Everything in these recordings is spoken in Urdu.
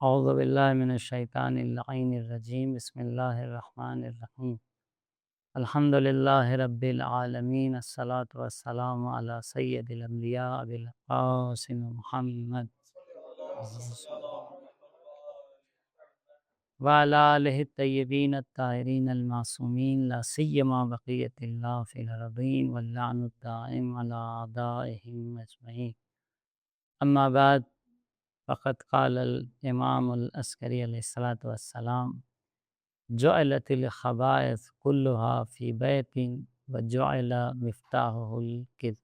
اعوذ باللہ من الشیطان اللعین الرجیم، بسم اللہ الرحمن الرحیم۔ الحمد للہ رب العالمین، الصلاۃ والسلام علی سید الانبیاء ابی القاسم محمد وعلی آلہ الطیبین الطاہرین المعصومین، لا سیما بقیۃ اللہ فی الارضین واللعن الدائم علی اعدائہم اجمعین۔ اما بعد، فقد قال الامام العسکری علیہ الصلاۃ والسلام: جعلت الخبائث كلها في بیت وجعل مفتاحه الکذب۔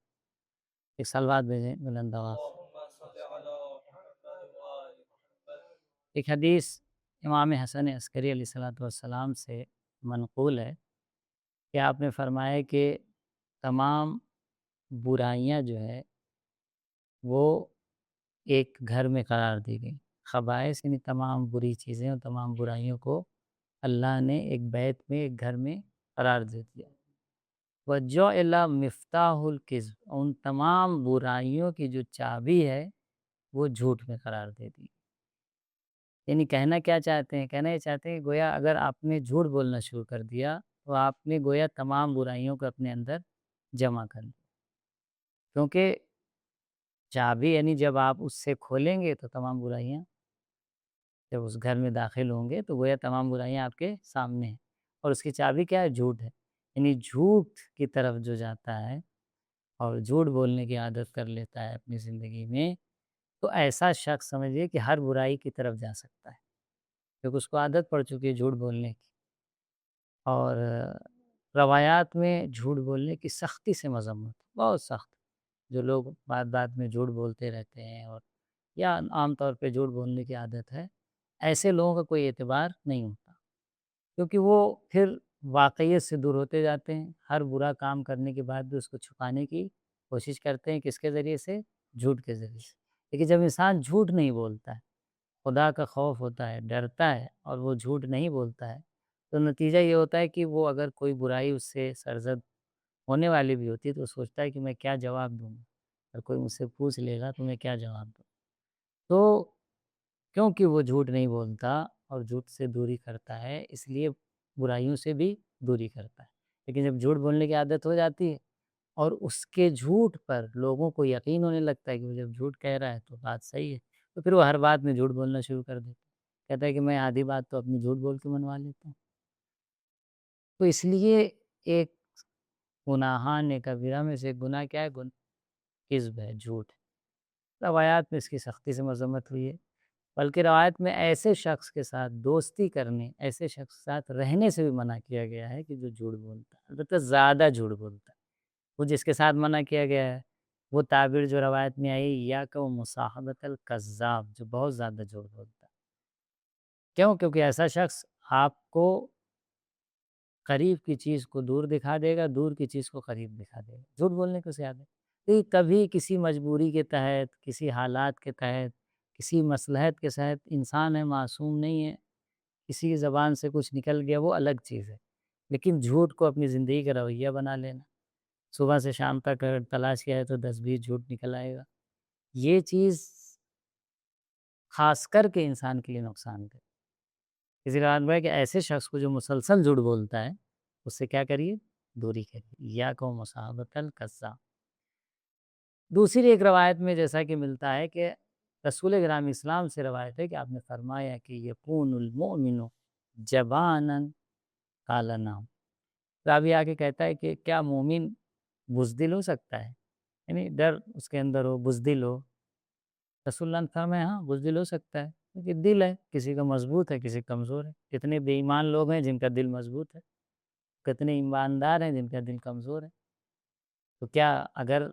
ایک سلوات بھیجیں بلند آواز سے۔ ایک حدیث امام حسن عسکری علیہ الصلاۃ والسلام سے منقول ہے کہ آپ نے فرمایا کہ تمام برائیاں جو ہے وہ ایک گھر میں قرار دی گئی۔ خبائث یعنی تمام بری چیزیں اور تمام برائیوں کو اللہ نے ایک بیت میں، ایک گھر میں قرار دے دیا۔ وَجُعِلَ مِفْتَاحُ الْكِذْبِ، ان تمام برائیوں کی جو چابی ہے وہ جھوٹ میں قرار دے دی۔ یعنی کہنا کیا چاہتے ہیں؟ کہنا یہ چاہتے ہیں کہ گویا اگر آپ نے جھوٹ بولنا شروع کر دیا تو آپ نے گویا تمام برائیوں کو اپنے اندر جمع کر لیا، کیونکہ چابی یعنی جب آپ اس سے کھولیں گے تو تمام برائیاں، جب اس گھر میں داخل ہوں گے تو گویا تمام برائیاں آپ کے سامنے ہیں، اور اس کی چابی کیا ہے؟ جھوٹ ہے۔ یعنی جھوٹ کی طرف جو جاتا ہے اور جھوٹ بولنے کی عادت کر لیتا ہے اپنی زندگی میں، تو ایسا شخص سمجھیے کہ ہر برائی کی طرف جا سکتا ہے، کیونکہ اس کو عادت پڑ چکی ہے جھوٹ بولنے کی۔ اور روایات میں جھوٹ بولنے کی سختی سے مذمت، بہت سخت۔ جو لوگ بات بات میں جھوٹ بولتے رہتے ہیں اور یا عام طور پہ جھوٹ بولنے کی عادت ہے، ایسے لوگوں کا کوئی اعتبار نہیں ہوتا، کیونکہ وہ پھر واقعیت سے دور ہوتے جاتے ہیں۔ ہر برا کام کرنے کے بعد بھی اس کو چھپانے کی کوشش کرتے ہیں، کس کے ذریعے سے؟ جھوٹ کے ذریعے سے۔ لیکن جب انسان جھوٹ نہیں بولتا ہے، خدا کا خوف ہوتا ہے، ڈرتا ہے اور وہ جھوٹ نہیں بولتا ہے، تو نتیجہ یہ ہوتا ہے کہ وہ اگر کوئی برائی اس سے سرزد ہونے والی بھی ہوتی ہے تو سوچتا ہے کہ میں کیا جواب دوں گا، اگر کوئی مجھ سے پوچھ لے گا تو میں کیا جواب دوں۔ تو کیونکہ وہ جھوٹ نہیں بولتا اور جھوٹ سے دوری کرتا ہے، اس لیے برائیوں سے بھی دوری کرتا ہے۔ لیکن جب جھوٹ بولنے کی عادت ہو جاتی ہے اور اس کے جھوٹ پر لوگوں کو یقین ہونے لگتا ہے کہ وہ جب جھوٹ کہہ رہا ہے تو بات صحیح ہے، تو پھر وہ ہر بات میں جھوٹ بولنا شروع کر دیتا ہے۔ کہتا ہے کہ میں آدھی بات تو اپنی جھوٹ بول کے منوا لیتا ہوں۔ تو اس لیے ایک گناہان کبیرہ میں سے گناہ کیا ہے؟ کذب ہے، جھوٹ ہے۔ روایات میں اس کی سختی سے مذمت ہوئی ہے، بلکہ روایت میں ایسے شخص کے ساتھ دوستی کرنے، ایسے شخص کے ساتھ رہنے سے بھی منع کیا گیا ہے کہ جو جھوٹ بولتا ہے، البتہ زیادہ جھوٹ بولتا ہے۔ وہ جس کے ساتھ منع کیا گیا ہے وہ تعبیر جو روایت میں آئی، یا کہ وہ مصاحبۃ الکذاب، جو بہت زیادہ جھوٹ بولتا ہے۔ کیوں؟ کیونکہ ایسا شخص آپ کو قریب کی چیز کو دور دکھا دے گا، دور کی چیز کو قریب دکھا دے گا۔ جھوٹ بولنے کو سے عادت ہے، کبھی کسی مجبوری کے تحت، کسی حالات کے تحت، کسی مصلحت کے تحت، انسان ہے، معصوم نہیں ہے، کسی کی زبان سے کچھ نکل گیا، وہ الگ چیز ہے۔ لیکن جھوٹ کو اپنی زندگی کا رویہ بنا لینا، صبح سے شام تک اگر تلاش کیا ہے تو 10-20 جھوٹ نکل آئے گا، یہ چیز خاص کر کے انسان کے لیے نقصان دہ۔ اسی روایت میں ہے کہ ایسے شخص کو جو مسلسل جھوٹ بولتا ہے اس سے کیا کریے؟ دوری کریے، یا کو مصاحبۃ الکذاب۔ دوسری ایک روایت میں جیسا کہ ملتا ہے کہ رسول گرامی اسلام سے روایت ہے کہ آپ نے فرمایا کہ یکون المؤمن جبانا کالا نام۔ راوی آگے کہتا ہے کہ کیا مومن بزدل ہو سکتا ہے؟ یعنی ڈر اس کے اندر ہو، بزدل ہو۔ رسول اللہ نے فرمایا ہاں بزدل ہو سکتا ہے، کیونکہ دل ہے، کسی کا مضبوط ہے، کسی کا کمزور ہے۔ کتنے بے ایمان لوگ ہیں جن کا دل مضبوط ہے، کتنے ایماندار ہیں جن کا دل کمزور ہے۔ تو کیا اگر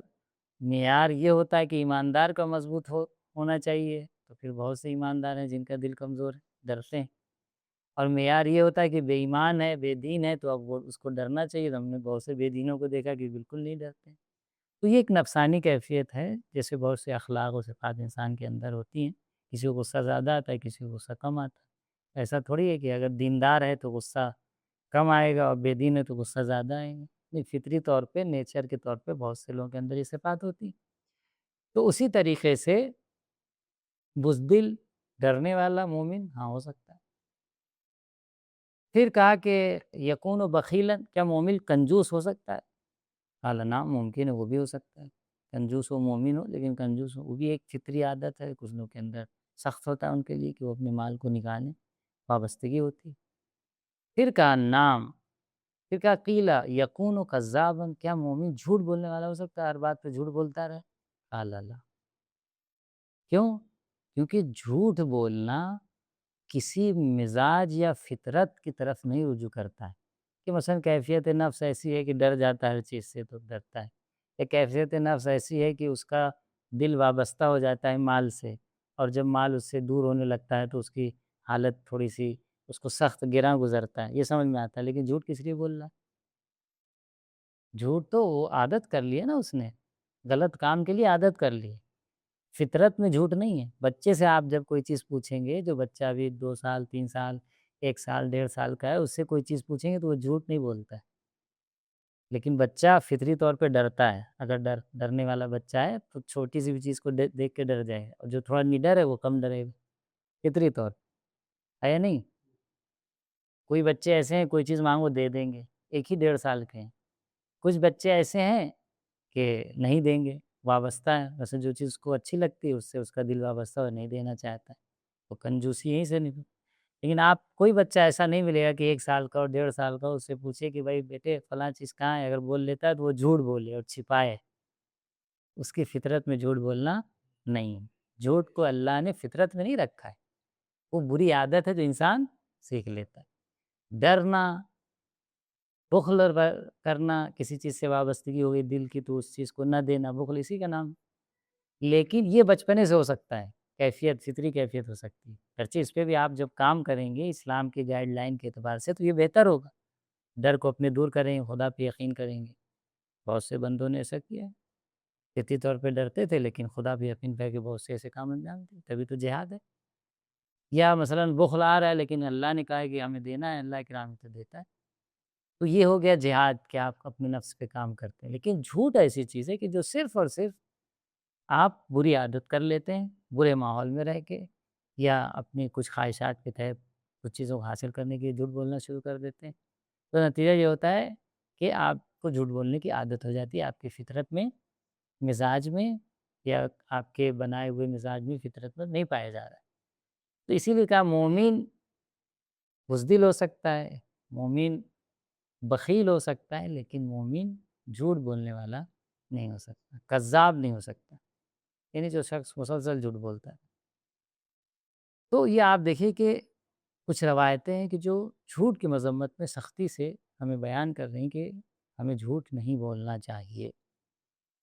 معیار یہ ہوتا ہے کہ ایماندار کا مضبوط ہونا چاہیے تو پھر بہت سے ایماندار ہیں جن کا دل کمزور ہے، ڈرتے ہیں۔ اور معیار یہ ہوتا ہے کہ بے ایمان ہے، بے دین ہے، تو اب وہ اس کو ڈرنا چاہیے۔ تو ہم نے بہت سے بے دینوں کو دیکھا کہ بالکل نہیں ڈرتے ہیں۔ تو یہ ایک نفسانی کیفیت ہے، جیسے بہت سے اخلاق و صفات انسان کے اندر ہوتی ہیں۔ کسی کو غصہ زیادہ آتا ہے، کسی کو غصہ کم آتا ہے۔ ایسا تھوڑی ہے کہ اگر دیندار ہے تو غصہ کم آئے گا اور بے دین ہے تو غصہ زیادہ آئے گا۔ نہیں، فطری طور پہ، نیچر کے طور پہ بہت سے لوگوں کے اندر یہ صفات ہوتی ہیں۔ تو اسی طریقے سے بزدل ڈرنے والا مومن ہاں ہو سکتا ہے۔ پھر کہا کہ یکون و بخیلن، کیا مومن کنجوس ہو سکتا ہے؟ قال نعم، ممکن ہے وہ بھی ہو سکتا ہے، کنجوس ہو مومن ہو لیکن کنجوس ہو، وہ بھی ایک فطری عادت ہے، کچھ لوگ کے اندر سخت ہوتا ہے ان کے لیے کہ وہ اپنے مال کو نکالیں، وابستگی ہوتی ہے۔ پھر کہا نعم، پھر کہا قیلا یکون کذابا، کیا مومن جھوٹ بولنے والا ہو سکتا ہے، ہر بات پہ جھوٹ بولتا رہے؟ قال لا، کیوں؟ کیونکہ جھوٹ بولنا کسی مزاج یا فطرت کی طرف نہیں رجوع کرتا ہے، کہ مثلا کیفیت نفس ایسی ہے کہ ڈر جاتا ہے ہر چیز سے تو ڈرتا ہے، یا کیفیت نفس ایسی ہے کہ اس کا دل وابستہ ہو جاتا ہے مال سے، اور جب مال اس سے دور ہونے لگتا ہے تو اس کی حالت تھوڑی سی اس کو سخت گراں گزرتا ہے، یہ سمجھ میں آتا ہے۔ لیکن جھوٹ کس لیے بول رہا ہے؟ جھوٹ تو وہ عادت کر لی ہے نا اس نے، غلط کام کے لیے عادت کر لی ہے، فطرت میں جھوٹ نہیں ہے۔ بچے سے آپ جب کوئی چیز پوچھیں گے، جو بچہ ابھی 2 سال 3 سال 1 سال 1.5 سال کا ہے، اس سے کوئی چیز پوچھیں گے تو وہ جھوٹ نہیں بولتا ہے، لیکن بچہ فطری طور پہ ڈرتا ہے۔ اگر ڈرنے والا بچہ ہے تو چھوٹی سی بھی چیز کو دیکھ کے ڈر جائے گا، اور جو تھوڑا نڈر ہے وہ کم ڈرے گا، فطری طور پہ ہے یا نہیں؟ کوئی بچے ایسے ہیں کوئی چیز مانگو دے دیں گے، 1 ہی 1.5 سال کے ہیں، کچھ بچے ایسے ہیں کہ نہیں دیں گے، وابستہ ہے، ویسے جو چیز کو اچھی لگتی ہے اس سے اس کا دل وابستہ ہو نہیں دینا چاہتا ہے، وہ کنجوسی یہیں سے نہیں۔ لیکن آپ کوئی بچہ ایسا نہیں ملے گا کہ 1 سال کا اور 1.5 سال کا، اس سے پوچھے کہ بھائی بیٹے فلاں چیز کہاں ہے، اگر بول لیتا ہے تو وہ جھوٹ بولے اور چھپائے، اس کی فطرت میں جھوٹ بولنا نہیں ہے۔ جھوٹ کو اللہ نے فطرت میں نہیں رکھا ہے، وہ بری عادت ہے جو انسان سیکھ لیتا ہے۔ ڈرنا، بخل کرنا، کسی چیز سے وابستگی ہو گئی دل کی تو اس چیز کو نہ دینا، بخل اسی کا نام، لیکن یہ بچپنے سے ہو سکتا ہے، کیفیت فطری کیفیت ہو سکتی ہے، اگرچہ اس پہ بھی آپ جب کام کریں گے اسلام کی گائیڈ لائن کے اعتبار سے تو یہ بہتر ہوگا، ڈر کو اپنے دور کریں گے، خدا پہ یقین کریں گے۔ بہت سے بندوں نے ایسا کیا ہے، فطری طور پہ ڈرتے تھے لیکن خدا پہ یقین کر کے بہت سے ایسے کام انجام دیے، تبھی تو جہاد ہے۔ یا مثلا بخل آ رہا ہے لیکن اللہ نے کہا ہے کہ ہمیں دینا ہے، اللہ کی راہ میں تو دیتا ہے، تو یہ ہو گیا جہاد کہ آپ اپنے نفس پہ کام کرتے ہیں۔ لیکن جھوٹ ایسی چیز ہے کہ جو صرف اور صرف آپ بری عادت کر لیتے ہیں، برے ماحول میں رہ کے، یا اپنی کچھ خواہشات کے تحت کچھ چیزوں کو حاصل کرنے کے لیے جھوٹ بولنا شروع کر دیتے ہیں، تو نتیجہ یہ ہوتا ہے کہ آپ کو جھوٹ بولنے کی عادت ہو جاتی ہے، آپ کی فطرت میں، مزاج میں، یا آپ کے بنائے ہوئے مزاج میں، فطرت میں نہیں پایا جا رہا ہے۔ تو اسی لیے کہا مومن بزدل ہو سکتا ہے، مومن بخیل ہو سکتا ہے، لیکن مومن جھوٹ بولنے والا نہیں ہو سکتا، کذاب نہیں ہو سکتا، یعنی جو شخص مسلسل جھوٹ بولتا ہے۔ تو یہ آپ دیکھیے کہ کچھ روایتیں ہیں کہ جو جھوٹ کی مذمت میں سختی سے ہمیں بیان کر رہی ہیں کہ ہمیں جھوٹ نہیں بولنا چاہیے،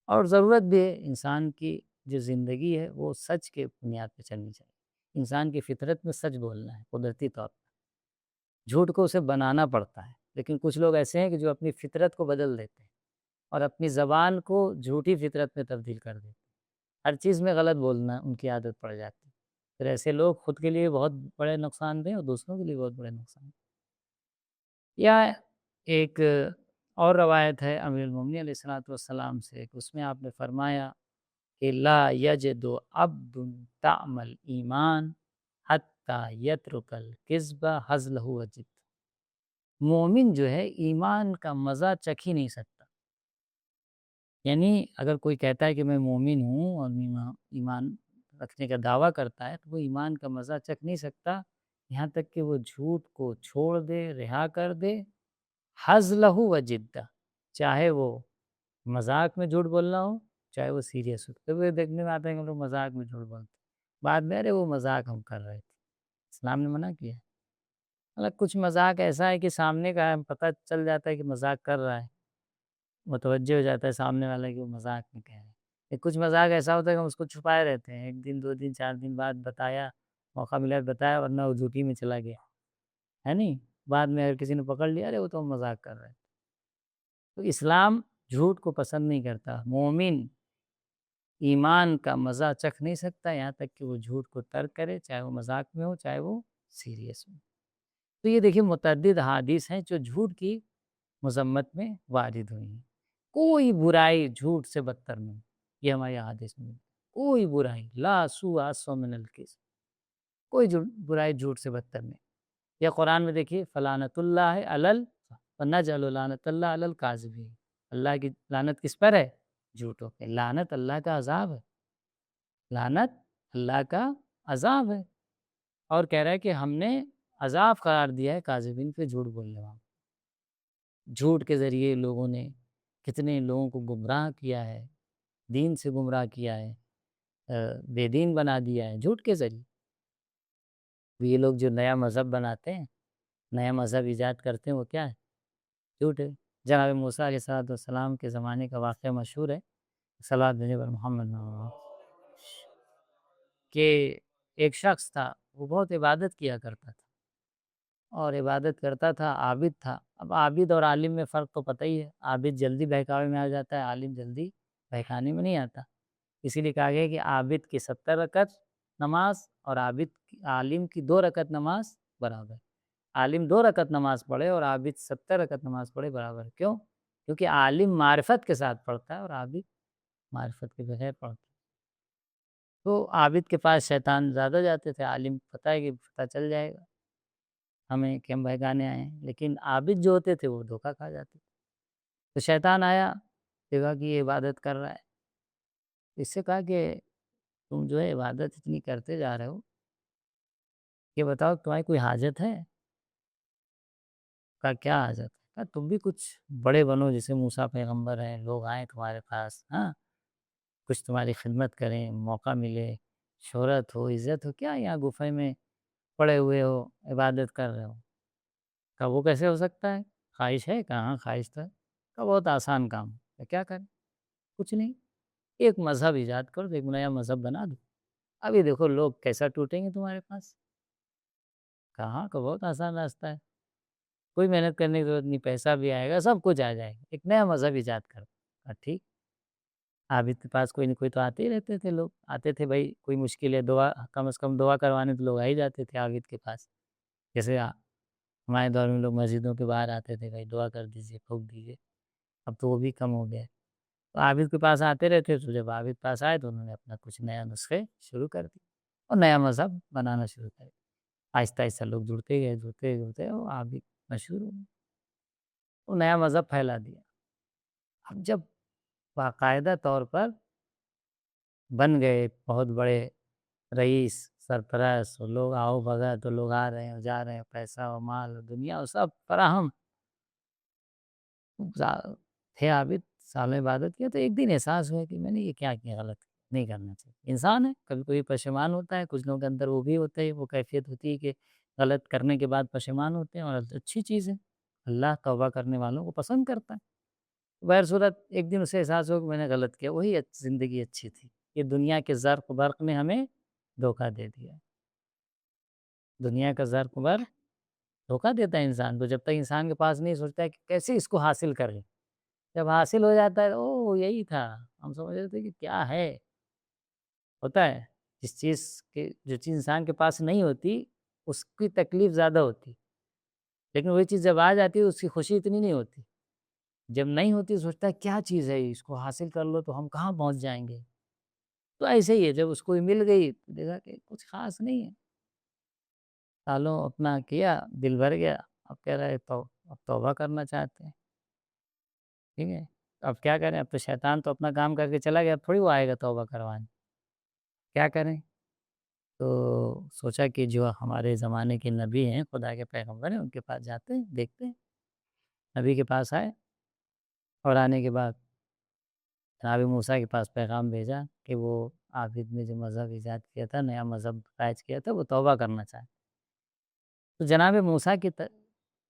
اور ضرورت بھی ہے، انسان کی جو زندگی ہے وہ سچ کے بنیاد پہ چلنی چاہیے، انسان کی فطرت میں سچ بولنا ہے قدرتی طور پر، جھوٹ کو اسے بنانا پڑتا ہے، لیکن کچھ لوگ ایسے ہیں کہ جو اپنی فطرت کو بدل دیتے ہیں اور اپنی زبان کو جھوٹی فطرت میں تبدیل کر دیتے ہیں، ہر چیز میں غلط بولنا ان کی عادت پڑ جاتی ہے، پھر ایسے لوگ خود کے لیے بہت بڑے نقصان دہ اور دوسروں کے لیے بہت بڑے نقصان دہ۔ یا ایک اور روایت ہے امیر المومنین علیہ الصلوۃ والسلام سے کہ اس میں آپ نے فرمایا کہ لا یجد عبد طعم الایمان حتی یترک الکذب حظلہ وجد، مومن جو ہے ایمان کا مزہ چکھ ہی نہیں سکتا، یعنی اگر کوئی کہتا ہے کہ میں مومن ہوں اور ایمان رکھنے کا دعویٰ کرتا ہے تو وہ ایمان کا مزہ چکھ نہیں سکتا یہاں تک کہ وہ جھوٹ کو چھوڑ دے، رہا کر دے، حظلہ وجد، چاہے وہ مذاق میں جھوٹ بولنا ہو چاہے وہ سیریس ہو۔ کبھی دیکھنے میں آتا ہے کہ ہم لوگ مذاق میں جھوٹ بولتے ہیں، بعد میں ارے وہ مذاق ہم کر رہے تھے، اسلام نے منع کیا ہے۔ مطلب کچھ مذاق ایسا ہے کہ سامنے کا ہم پتہ چل جاتا ہے کہ مذاق کر رہا ہے، متوجہ ہو جاتا ہے سامنے والا کہ وہ مذاق میں کہہ رہے ہیں۔ کچھ مذاق ایسا ہوتا ہے کہ ہم اس کو چھپائے رہتے ہیں، 1 دن 2 دن 4 دن بعد بتایا، موقع ملا بتایا، ورنہ وہ جھوٹی میں چلا گیا ہے نہیں، بعد میں اگر کسی نے پکڑ لیا ارے وہ تو ہم مذاق کر رہے ہیں۔ تو اسلام جھوٹ کو پسند نہیں کرتا، مومن ایمان کا مزہ چکھ نہیں سکتا یہاں تک کہ وہ جھوٹ کو ترک کرے، چاہے وہ مذاق میں ہو چاہے وہ سیریس ہو۔ تو یہ دیکھیے متعدد احادیث ہیں جو جھوٹ کی مذمت میں وارد ہوئی ہیں، کوئی برائی جھوٹ سے بدتر نہیں، یہ ہماری احادیث میں کوئی برائی لا سوء اعظم من الکذب، کوئی برائی جھوٹ سے بدتر نہیں. یا قرآن میں دیکھیے فلانت اللہ علل ونجعل لعنت اللہ علی الکاذبین. اللہ کی لعنت کس پر ہے؟ جھوٹوں پہ. لعنت اللہ کا عذاب ہے. لعنت اللہ کا عذاب ہے. اور کہہ رہا ہے کہ ہم نے عذاب قرار دیا ہے کاذبین پہ، جھوٹ بولنے والوں. جھوٹ کے ذریعے لوگوں نے کتنے لوگوں کو گمراہ کیا ہے، دین سے گمراہ کیا ہے، بے دین بنا دیا ہے جھوٹ کے ذریعے. یہ لوگ جو نیا مذہب بناتے ہیں، نیا مذہب ایجاد کرتے ہیں، وہ کیا ہے؟ جھوٹ ہے. جناب موسیٰ علیہ السلام کے زمانے کا واقعہ مشہور ہے، صلوات بھیجیں پر محمد کہ ایک شخص تھا، وہ بہت عبادت کیا کرتا تھا اور عبادت کرتا تھا، عابد تھا. اب عابد اور عالم میں فرق تو پتہ ہی ہے. عابد جلدی بہکاوے میں آ جاتا ہے، عالم جلدی بہکانے میں نہیں آتا. اسی لیے کہا گیا کہ عابد کی 70 رکعت نماز اور عالم کی 2 رکعت نماز برابر. عالم 2 رکعت نماز پڑھے اور عابد 70 رکعت نماز پڑھے برابر. کیوں؟ کیونکہ عالم معرفت کے ساتھ پڑھتا ہے اور عابد معرفت کے بغیر پڑھتا ہے. تو عابد کے پاس شیطان زیادہ جاتے تھے. عالم پتہ ہے کہ پتہ چل جائے گا ہمیں کہ ہم بہکانے آئے ہیں، لیکن عابد جو ہوتے تھے وہ دھوکہ کھا جاتے تھے. تو شیطان آیا، دیکھا کہ یہ عبادت کر رہا ہے. اس سے کہا کہ تم جو ہے عبادت اتنی کرتے جا رہے ہو، یہ بتاؤ تمہاری کوئی حاجت ہے؟ کہا کیا حاجت ہے؟ کہا تم بھی کچھ بڑے بنو، جیسے موسیٰ پیغمبر ہیں، لوگ آئیں تمہارے پاس، ہاں کچھ تمہاری خدمت کریں، موقع ملے، شہرت ہو، عزت ہو. کیا یہاں گفے میں پڑے ہوئے ہو، عبادت کر رہے ہو؟ کہا وہ کیسے ہو سکتا ہے؟ خواہش ہے؟ کہاں خواہش تھا. کہا بہت آسان کام ہے. کیا کریں؟ کچھ نہیں، ایک مذہب ایجاد کر دو، ایک نیا مذہب بنا دو، ابھی دیکھو لوگ کیسا ٹوٹیں گے تمہارے پاس. کہاں کا بہت آسان راستہ ہے، کوئی محنت کرنے کی ضرورت نہیں، پیسہ بھی آئے گا، سب کچھ آ جائے گا. ایک نیا مذہب ایجاد کر دو. ٹھیک. عابد کے پاس کوئی نہ کوئی تو آتے ہی رہتے تھے لوگ. آتے تھے بھائی کوئی مشکل ہے، دعا کم از کم دعا کروانے تو لوگ آ ہی جاتے تھے عابد کے پاس. جیسے ہمارے دور میں لوگ مسجدوں کے باہر آتے تھے، بھائی دعا کر دیجیے، پھونک دیجیے. اب تو وہ بھی کم ہو گیا ہے. تو عابد کے پاس آتے رہتے. تو جب عابد پاس آئے تو انہوں نے اپنا کچھ نیا نسخے شروع کر دی اور نیا مذہب بنانا شروع کر دیا. آہستہ آہستہ لوگ جڑتے گئے، جڑتے اور عابد مشہور ہو گئے. وہ نیا مذہب پھیلا دیا. اب جب باقاعدہ طور پر بن گئے بہت بڑے رئیس سرپرست، اور لوگ آؤ بھگا تو لوگ آ رہے ہیں جا رہے ہیں، پیسہ و مال و دنیا و سب فراہم تھے. عابد سال میں عبادت کیا تو ایک دن احساس ہوا کہ میں نے یہ کیا غلط نہیں کرنا چاہیے. انسان ہے، کبھی کبھی پشیمان ہوتا ہے. کچھ لوگوں کے اندر وہ بھی ہوتا ہے، وہ کیفیت ہوتی ہے کہ غلط کرنے کے بعد پشیمان ہوتے ہیں، اور اچھی چیز ہے. اللہ توبہ کرنے والوں کو پسند کرتا ہے. بہر صورت ایک دن اسے احساس ہو کہ میں نے غلط کیا، وہی زندگی اچھی تھی. یہ دنیا کے زرق و برق نے ہمیں دھوکہ دے دیا. دنیا کا زرق و برق دھوکہ دیتا ہے انسان کو. جب تک انسان کے پاس نہیں، سوچتا ہے کہ کیسے اس کو حاصل کرے. جب حاصل ہو جاتا ہے او یہی تھا، ہم سمجھ رہے تھے کہ کیا ہے. ہوتا ہے جو چیز انسان کے پاس نہیں ہوتی اس کی تکلیف زیادہ ہوتی، لیکن وہی چیز جب آ جاتی ہے اس کی خوشی اتنی نہیں ہوتی. جب نہیں ہوتی سوچتا ہے کیا چیز ہے، اس کو حاصل کر لو تو ہم کہاں پہنچ جائیں گے. تو ایسے ہی ہے، جب اس کو مل گئی تو دیکھا کہ کچھ خاص نہیں ہے. سالوں اپنا کیا، دل بھر گیا. اب کہہ رہے تو اب توبہ کرنا چاہتے ہیں. ٹھیک ہے، اب کیا کریں؟ اب تو شیطان تو اپنا کام کر کے چلا گیا، اب تھوڑی وہ آئے گا توبہ کروانے. کیا کریں؟ تو سوچا کہ جو ہمارے زمانے کے نبی ہیں، خدا کے پیغمبر ہیں، ان کے پاس جاتے ہیں، دیکھتے ہیں. نبی کے پاس آئے اور آنے کے بعد جناب موسیٰ کے پاس پیغام بھیجا کہ وہ عابد نے جو مذہب ایجاد کیا تھا، نیا مذہب رائج کیا تھا، وہ توبہ کرنا چاہے. تو جناب موسیٰ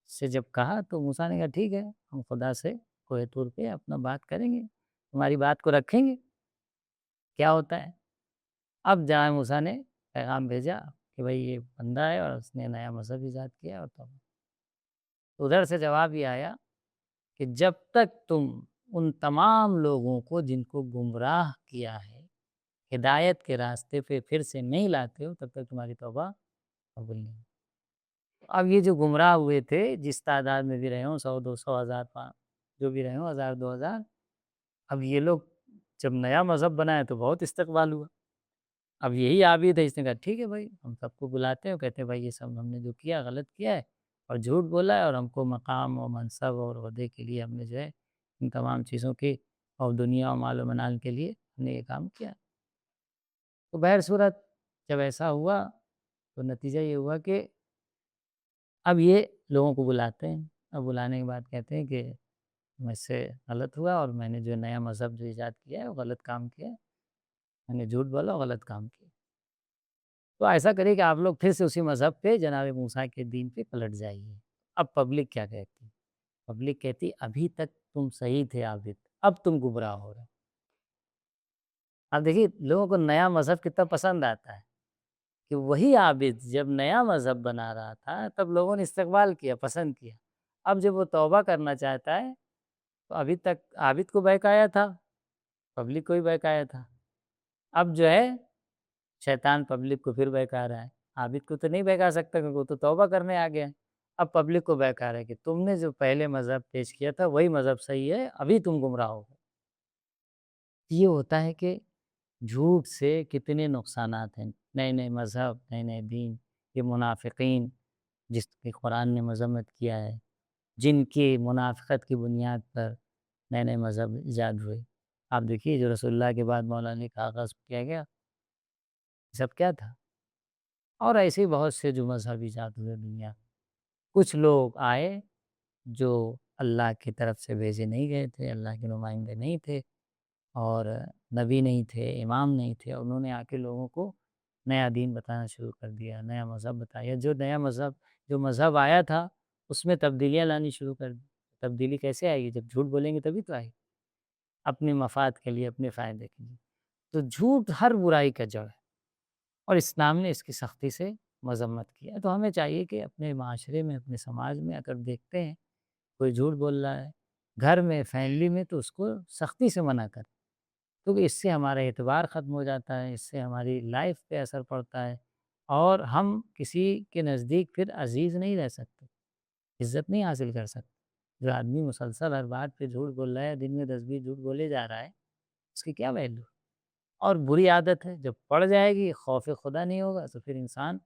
سے جب کہا تو موسیٰ نے کہا ٹھیک ہے، ہم خدا سے کوہ طور پہ اپنا بات کریں گے، تمہاری بات کو رکھیں گے، کیا ہوتا ہے. اب جناب موسیٰ نے پیغام بھیجا کہ بھائی یہ بندہ ہے اور اس نے نیا مذہب ایجاد کیا. اور تو ادھر سے جواب یہ آیا کہ جب تک تم ان تمام لوگوں کو جن کو گمراہ کیا ہے ہدایت کے راستے پہ پھر سے نہیں لاتے ہو، تب تک تمہاری توبہ قبول نہیں. اب یہ جو گمراہ ہوئے تھے، جس تعداد میں بھی رہے ہوں، 100 200 1000 جو بھی رہے ہوں، 1000 2000، اب یہ لوگ جب نیا مذہب بنایا تو بہت استقبال ہوا. اب یہی عابد ہے، اس نے کہا ٹھیک ہے بھائی، ہم سب کو بلاتے ہیں، کہتے ہیں بھائی یہ سب ہم نے جو کیا غلط کیا ہے اور جھوٹ بولا ہے، اور ہم کو مقام و منصب اور عہدے کے لیے ہم نے جو ہے ان تمام چیزوں کی اور دنیا اور مال و منال کے لیے ہم نے یہ کام کیا۔ تو بہر صورت جب ایسا ہوا تو نتیجہ یہ ہوا کہ اب یہ لوگوں کو بلاتے ہیں، اب بلانے کے بعد کہتے ہیں کہ مجھ سے غلط ہوا اور میں نے جو نیا مذہب جو ایجاد کیا ہے وہ غلط کام کیا ہے، میں نے جھوٹ بولا اور غلط کام کیا۔ تو ایسا کریے کہ آپ لوگ پھر سے اسی مذہب پہ جناب موسیٰ کے دین پہ پلٹ جائیے۔ اب پبلک کیا کہتی؟ پبلک کہتی ابھی تک تم صحیح تھے عابد، اب تم گمراہ ہو رہے۔ اب دیکھیے لوگوں کو نیا مذہب کتنا پسند آتا ہے کہ وہی عابد جب نیا مذہب بنا رہا تھا تب لوگوں نے استقبال کیا، پسند کیا۔ اب جب وہ توبہ کرنا چاہتا ہے تو ابھی تک عابد کو بہکایا تھا، پبلک کو ہی بہکایا تھا۔ اب جو ہے شیطان پبلک کو پھر بہکا رہا ہے، عابد کو تو نہیں بہکا سکتا کیونکہ وہ تو توبہ کرنے آ گیا ہے۔ اب پبلک کو بہکا رہا ہے کہ تم نے جو پہلے مذہب پیش کیا تھا وہی مذہب صحیح ہے، ابھی تم گمراہ ہو گئے۔ یہ ہوتا ہے کہ جھوٹ سے کتنے نقصانات ہیں، نئے نئے مذہب، نئے نئے دین، یہ منافقین جس کی قرآن نے مذمت کیا ہے، جن کی منافقت کی بنیاد پر نئے نئے مذہب ایجاد ہوئے۔ آپ دیکھیے جو رسول اللہ کے بعد مولانا کا آغاز کیا گیا، یہ سب کیا تھا؟ اور ایسے ہی بہت سے جو مذہب ایجاد ہوئے دنیا، کچھ لوگ آئے جو اللہ کی طرف سے بھیجے نہیں گئے تھے، اللہ کے نمائندے نہیں تھے اور نبی نہیں تھے، امام نہیں تھے، انہوں نے آ کے لوگوں کو نیا دین بتانا شروع کر دیا، نیا مذہب بتایا۔ جو نیا مذہب جو مذہب آیا تھا اس میں تبدیلیاں لانی شروع کر دی۔ تبدیلی کیسے آئے گی؟ جب جھوٹ بولیں گے تبھی تو آئے گی، اپنے مفاد کے لیے، اپنے فائدے کے لیے۔ تو جھوٹ ہر برائی کا جڑ ہے اور اسلام نے اس کی سختی سے مذمت کیا ہے۔ تو ہمیں چاہیے کہ اپنے معاشرے میں، اپنے سماج میں اگر دیکھتے ہیں کوئی جھوٹ بول رہا ہے گھر میں، فیملی میں، تو اس کو سختی سے منع کریں، کیونکہ اس سے ہمارا اعتبار ختم ہو جاتا ہے، اس سے ہماری لائف پہ اثر پڑتا ہے اور ہم کسی کے نزدیک پھر عزیز نہیں رہ سکتے، عزت نہیں حاصل کر سکتے۔ جو آدمی مسلسل ہر بات پہ جھوٹ بول رہا ہے، دن میں 10-20 جھوٹ بولے جا رہا ہے، اس کی کیا ویلیو؟ اور بری عادت ہے، جب پڑ جائے گی، خوف خدا نہیں ہوگا تو پھر انسان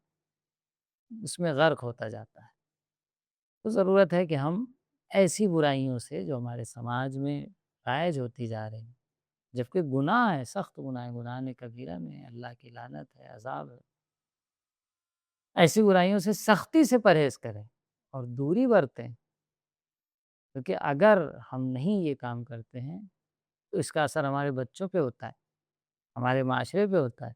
اس میں غرق ہوتا جاتا ہے۔ تو ضرورت ہے کہ ہم ایسی برائیوں سے جو ہمارے سماج میں رائج ہوتی جا رہی ہیں، جبکہ گناہ ہے، سخت گناہ ہے، گناہ کبیرہ میں اللہ کی لعنت ہے، عذاب ہے، ایسی برائیوں سے سختی سے پرہیز کریں اور دوری برتیں، کیونکہ اگر ہم نہیں یہ کام کرتے ہیں تو اس کا اثر ہمارے بچوں پہ ہوتا ہے، ہمارے معاشرے پہ ہوتا ہے۔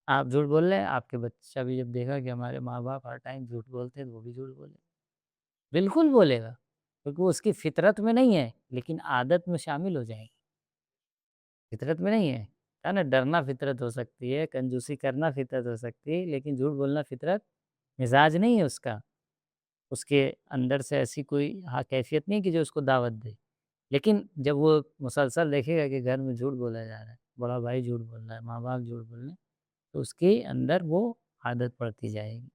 آپ جھوٹ بول رہے ہیں، آپ کے بچہ بھی جب دیکھا کہ ہمارے ماں باپ ہر ٹائم جھوٹ بولتے ہیں تو وہ بھی جھوٹ بولے، بالکل بولے گا، کیونکہ وہ اس کی فطرت میں نہیں ہے لیکن عادت میں شامل ہو جائے گی۔ فطرت میں نہیں ہے نا، ڈرنا فطرت ہو سکتی ہے، کنجوسی کرنا فطرت ہو سکتی ہے، لیکن جھوٹ بولنا فطرت مزاج نہیں ہے اس کا، اس کے اندر سے ایسی کوئی کیفیت نہیں کہ جو اس کو دعوت دے۔ لیکن جب وہ مسلسل دیکھے گا کہ گھر میں جھوٹ بولا جا رہا ہے، بڑا بھائی جھوٹ بول رہا ہے، ماں باپ جھوٹ بول رہے ہیں، تو اس کے اندر وہ عادت پڑتی جائے گی۔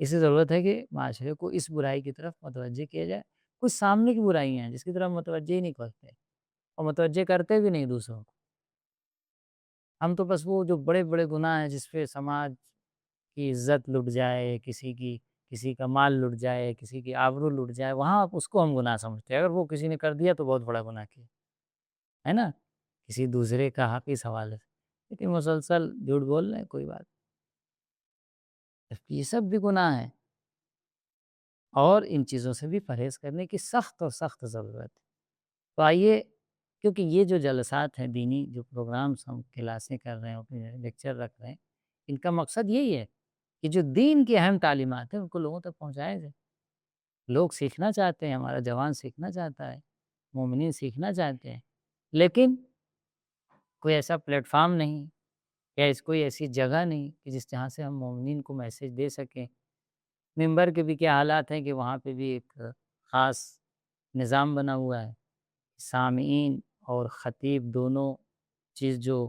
اس سے ضرورت ہے کہ معاشرے کو اس برائی کی طرف متوجہ کیا جائے۔ کچھ سامنے کی برائیاں ہیں جس کی طرف متوجہ ہی نہیں کرتے اور متوجہ کرتے بھی نہیں دوسروں کو۔ ہم تو بس وہ جو بڑے بڑے گناہ ہیں جس پہ سماج کی عزت لٹ جائے، کسی کا مال لٹ جائے، کسی کی آبرو لٹ جائے، وہاں اس کو ہم گناہ سمجھتے ہیں۔ اگر وہ کسی نے کر دیا تو بہت بڑا گناہ کیا ہے نا، کسی دوسرے کا حق اس حوالے سے، لیکن مسلسل جھوٹ بول رہے ہیں کوئی بات، یہ سب بھی گناہ ہے اور ان چیزوں سے بھی پرہیز کرنے کی سخت اور سخت ضرورت ہے۔ تو آئیے، کیونکہ یہ جو جلسات ہیں دینی، جو پروگرامس ہم کلاسیں کر رہے ہیں، اپنے لیکچر رکھ رہے ہیں، ان کا مقصد یہی ہے کہ جو دین کی اہم تعلیمات ہیں ان کو لوگوں تک پہنچایا جائے۔ لوگ سیکھنا چاہتے ہیں، ہمارا جوان سیکھنا چاہتا ہے، مومنین سیکھنا چاہتے ہیں، لیکن کوئی ایسا پلیٹ فارم نہیں یا کوئی ایسی جگہ نہیں کہ جس جہاں سے ہم مومنین کو میسیج دے سکیں۔ ممبر کے بھی کیا حالات ہیں کہ وہاں پہ بھی ایک خاص نظام بنا ہوا ہے، سامعین اور خطیب دونوں چیز، جو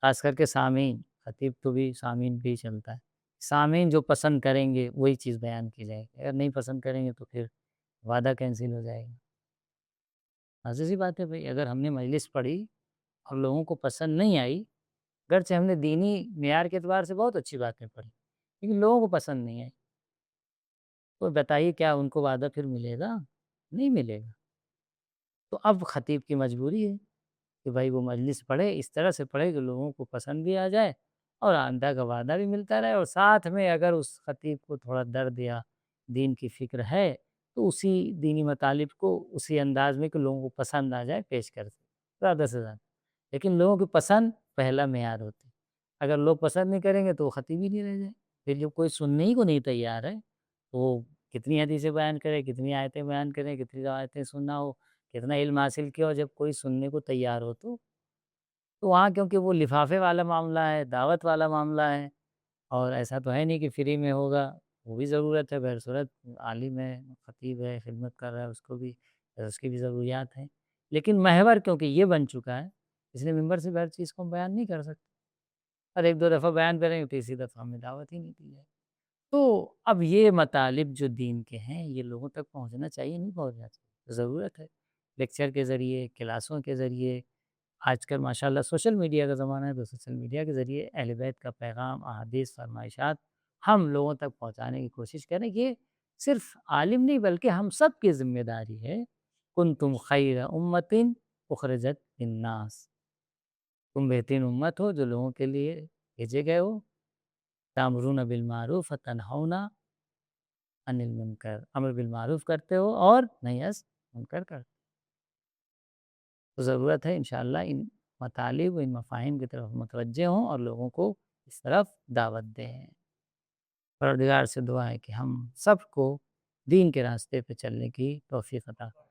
خاص کر کے سامعین، خطیب تو بھی سامعین پہ ہی چلتا ہے، سامعین جو پسند کریں گے وہی چیز بیان کی جائے گی، اگر نہیں پسند کریں گے تو پھر وعدہ کینسل ہو جائے گا۔ واضح سی بات ہے بھائی، اگر ہم نے مجلس پڑھی اور لوگوں کو پسند نہیں آئی گرچہ ہم نے دینی معیار کے اعتبار سے بہت اچھی باتیں پڑھی، لیکن لوگوں کو پسند نہیں آئی۔ تو بتائیے کیا ان کو وعدہ پھر ملے گا؟ نہیں ملے گا۔ تو اب خطیب کی مجبوری ہے کہ بھائی وہ مجلس پڑھے، اس طرح سے پڑھے کہ لوگوں کو پسند بھی آ جائے اور آئندہ کا وعدہ بھی ملتا رہے، اور ساتھ میں اگر اس خطیب کو تھوڑا درد یا دین کی فکر ہے تو اسی دینی مطالب کو اسی انداز میں کہ لوگوں کو پسند آ جائے پیش کر سکے زیادہ سے زیادہ۔ لیکن لوگوں کی پسند پہلا معیار ہوتی ہے، اگر لوگ پسند نہیں کریں گے تو وہ خطیب ہی نہیں رہ جائے۔ پھر جب کوئی سننے ہی کو نہیں تیار ہے تو وہ کتنی حدیثیں بیان کرے، کتنی آیتیں بیان کریں، کتنی روایتیں سننا ہو، کتنا علم حاصل کیا، اور جب کوئی سننے کو تیار ہو تو وہاں کیونکہ وہ لفافے والا معاملہ ہے، دعوت والا معاملہ ہے، اور ایسا تو ہے نہیں کہ فری میں ہوگا، وہ بھی ضرورت ہے، بہر صورت عالم ہے، خطیب ہے، خدمت کر رہا ہے، اس کو بھی اس کی بھی ضروریات ہیں، لیکن محور کیونکہ یہ بن چکا ہے، اس لیے ممبر سے ہر چیز کو ہم بیان نہیں کر سکتے، اور ایک دو دفعہ بیان کریں گے تیسری دفعہ ہمیں دعوت ہی نہیں دی جائے۔ تو اب یہ مطالب جو دین کے ہیں یہ لوگوں تک پہنچنا چاہیے، نہیں پہنچنا چاہیے، ضرورت ہے لیکچر کے ذریعے، کلاسوں کے ذریعے۔ آج کل ماشاءاللہ سوشل میڈیا کا زمانہ ہے، تو سوشل میڈیا کے ذریعے اہل بیت کا پیغام، احادیث، فرمائشات ہم لوگوں تک پہنچانے کی کوشش کریں۔ یہ صرف عالم نہیں بلکہ ہم سب کی ذمہ داری ہے۔ کنتم خیر امت اخرجت للناس، تم بہترین امت ہو جو لوگوں کے لیے بھیجے گئے ہو، تامرون بالمعروف وتنہون عن المنکر، امر بالمعروف کرتے ہو اور نہی از منکر کرتے ہو۔ تو ضرورت ہے انشاءاللہ ان مطالب و ان مفاہیم کی طرف متوجہ ہوں اور لوگوں کو اس طرف دعوت دیں۔ پروردگار سے دعا ہے کہ ہم سب کو دین کے راستے پہ چلنے کی توفیق عطا فرمائے۔